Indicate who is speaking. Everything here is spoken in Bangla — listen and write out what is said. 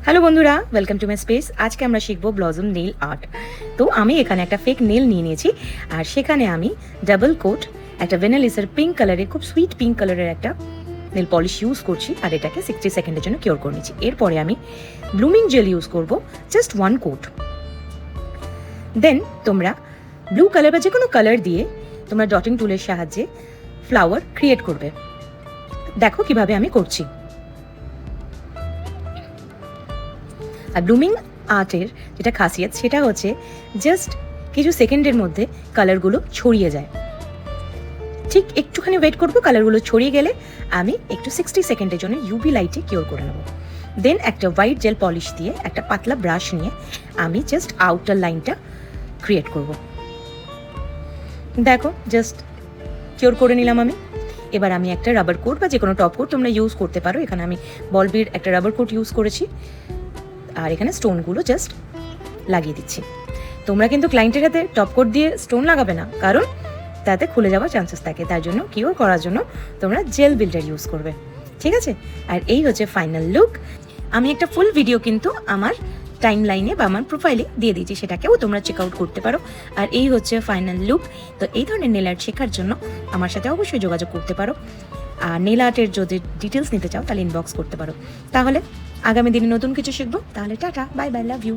Speaker 1: হ্যালো বন্ধুরা, ওয়েলকাম টু মাই স্পেস। আজকে আমরা শিখবো ব্লজম নেল আর্ট। তো আমি এখানে একটা ফেক নেল নিয়ে নিয়েছি, আর সেখানে আমি ডাবল কোট একটা ভেনালিসের পিঙ্ক কালারের, খুব সুইট পিঙ্ক কালারের একটা নেল পলিশ ইউজ করছি, আর এটাকে 60 সেকেন্ডের জন্য কিওর করে নিচ্ছি। এরপরে আমি ব্লুমিং জেল ইউজ করব, জাস্ট 1 কোট। দেন তোমরা ব্লু কালার বা যে কোনো কালার দিয়ে তোমরা ডটিং টুলের সাহায্যে ফ্লাওয়ার ক্রিয়েট করবে। দেখো কিভাবে আমি করছি। আর ব্লুমিং আর্টের যেটা খাসিয়ত সেটা হচ্ছে জাস্ট কিছু সেকেন্ডের মধ্যে কালারগুলো ছড়িয়ে যায়। ঠিক একটুখানি ওয়েট করবো, কালারগুলো ছড়িয়ে গেলে আমি একটু 60 সেকেন্ডের জন্য ইউভি লাইটে কিওর করে নেবো। দেন একটা হোয়াইট জেল পলিশ দিয়ে একটা পাতলা ব্রাশ নিয়ে আমি জাস্ট আউটার লাইনটা ক্রিয়েট করব। দেখো জাস্ট কিওর করে নিলাম আমি। এবার আমি একটা রাবার কোট বা যে কোনো টপ কোট তোমরা ইউজ করতে পারো। এখানে আমি বলবির একটা রাবার কোট ইউজ করেছি, আর এখানে স্টোনগুলো জাস্ট লাগিয়ে দিচ্ছি। তোমরা কিন্তু ক্লায়েন্টের হাতে টপ কোট দিয়ে স্টোন লাগাবে না, কারণ তাতে খুলে যাওয়ার চান্সেস থাকে। তার জন্য কিওর করার জন্য তোমরা জেল বিল্ডার ইউজ করবে, ঠিক আছে? আর এই হচ্ছে ফাইনাল লুক। আমি একটা ফুল ভিডিও কিন্তু আমার টাইম লাইনে বা আমার প্রোফাইলে দিয়ে দিয়েছি, সেটাকেও তোমরা চেক আউট করতে পারো। আর এই হচ্ছে ফাইনাল লুক। তো এই ধরনের নেল আর্ট শেখার জন্য আমার সাথে অবশ্যই যোগাযোগ করতে পারো। আর নেল আর্টের যদি ডিটেলস নিতে চাও তাহলে ইনবক্স করতে পারো। তাহলে আগামী দিনে নতুন কিছু শিখবো। তাহলে tata, bye bye, love you.